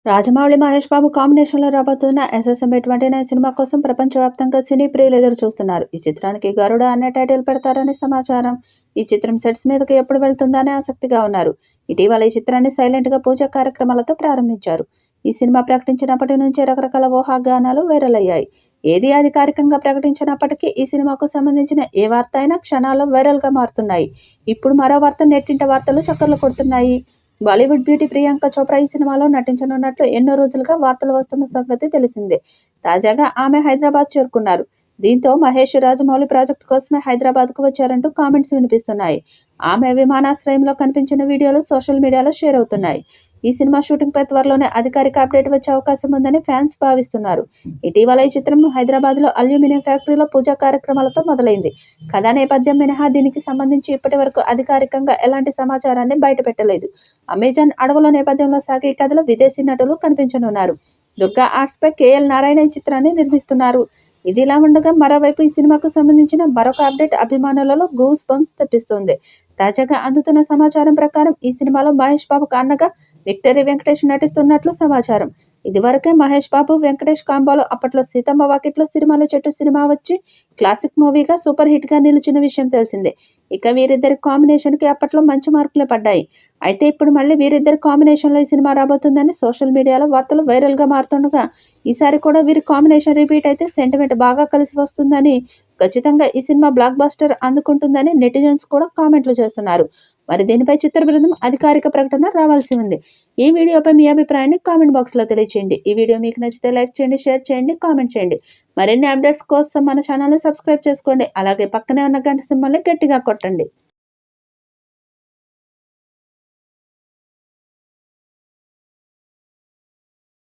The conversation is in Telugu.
రాజమౌళి, మహేష్ బాబు కాంబినేషన్‌లో రాబోతున్న 'ఎస్ఎస్ఎంబీ 29' సినిమా కోసం ప్రపంచవ్యాప్తంగా సినీ ప్రియులు ఎదురు చూస్తున్నారు. ఈ చిత్రానికి 'గరుడ' అనే టైటిల్ పెడతారని సమాచారం. ఈ చిత్రం సెట్స్ మీదకు ఎప్పుడు వెళ్తుందా అని ఆసక్తిగా ఉన్నారు. ఇటీవల ఈ చిత్రాన్ని సైలెంట్‌గా పూజా కార్యక్రమాలతో ప్రారంభించారు. ఈ సినిమా ప్రకటించినప్పటి నుంచే రకరకాల ఊహాగానాలు వైరల్ అయ్యాయి. ఏది అధికారికంగా ప్రకటించినప్పటికీ ఈ సినిమాకు సంబంధించిన ఏ వార్త అయినా క్షణాల్లో వైరల్‌గా మారుతున్నాయి. ఇప్పుడు మరో వార్త నెట్టింట వార్తలు చక్కర్లు కొడుతున్నాయి. బాలీవుడ్ బ్యూటీ ప్రియాంక చోప్రా ఈ సినిమాలో నటించనున్నట్లు ఎన్నో రోజులుగా వార్తలు వస్తున్న సంగతి తెలిసిందే. తాజాగా ఆమె హైదరాబాద్ చేరుకున్నారు. దీంతో మహేష్, రాజమౌళి ప్రాజెక్టు కోసమే హైదరాబాద్కు వచ్చారంటూ కామెంట్స్ వినిపిస్తున్నాయి. ఆమె విమానాశ్రయంలో కనిపించిన వీడియోలు సోషల్ మీడియాలో షేర్ అవుతున్నాయి. ఈ సినిమా షూటింగ్పై త్వరలోనే అధికారిక అప్డేట్ వచ్చే అవకాశం ఉందని ఫ్యాన్స్ భావిస్తున్నారు. ఇటీవల ఈ చిత్రం హైదరాబాద్లో అల్యూమినియం ఫ్యాక్టరీలో పూజా కార్యక్రమాలతో మొదలైంది. కథా నేపథ్యం మినహా దీనికి సంబంధించి ఇప్పటి వరకు అధికారికంగా ఎలాంటి సమాచారాన్ని బయటపెట్టలేదు. అమెజాన్ అడవుల నేపథ్యంలో సాగే ఈ కథలో విదేశీ నటులు కనిపించనున్నారు. దుర్గా ఆర్ట్స్పై కేఎల్ నారాయణ ఈ చిత్రాన్ని నిర్మిస్తున్నారు. ఇదిలా ఉండగా మరోవైపు ఈ సినిమాకు సంబంధించిన మరొక అప్డేట్ అభిమానులలో గూస్ బంప్స్ తెప్పిస్తోంది. తాజాగా అందుతున్న సమాచారం ప్రకారం ఈ సినిమాలో మహేష్ బాబుకు అన్నగా విక్టరీ వెంకటేష్ నటిస్తున్నట్లు సమాచారం. ఇదివరకే మహేష్ బాబు, వెంకటేష్ కాంబోలో అప్పట్లో సీతమ్మ వాకిట్లో సిరిమల్లె చెట్టు సినిమా వచ్చి క్లాసిక్ మూవీగా సూపర్ హిట్గా నిలిచిన విషయం తెలిసిందే. ఇక వీరిద్దరి కాంబినేషన్కి అప్పట్లో మంచి మార్కులు పడ్డాయి. అయితే ఇప్పుడు మళ్ళీ వీరిద్దరి కాంబినేషన్లో ఈ సినిమా రాబోతుందని సోషల్ మీడియాలో వార్తలు వైరల్గా మారుతుండగా ఈసారి కూడా వీరి కాంబినేషన్ రిపీట్ అయితే సెంటిమెంట్ బాగా కలిసి వస్తుందని, ఖచ్చితంగా ఈ సినిమా బ్లాక్ బస్టర్ అందుకుంటుందని నెటిజన్స్ కూడా కామెంట్లు చేస్తున్నారు. మరి దీనిపై చిత్ర బృందం అధికారిక ప్రకటన రావాల్సి ఉంది. ఈ వీడియోపై మీ అభిప్రాయాన్ని కామెంట్ బాక్స్లో తెలియజేయండి. ఈ వీడియో మీకు నచ్చితే లైక్ చేయండి, షేర్ చేయండి, కామెంట్ చేయండి. మరిన్ని అప్డేట్స్ కోసం మన ఛానల్ని సబ్స్క్రైబ్ చేసుకోండి. అలాగే పక్కనే ఉన్న గంట సింబల్ని గట్టిగా కొట్టండి.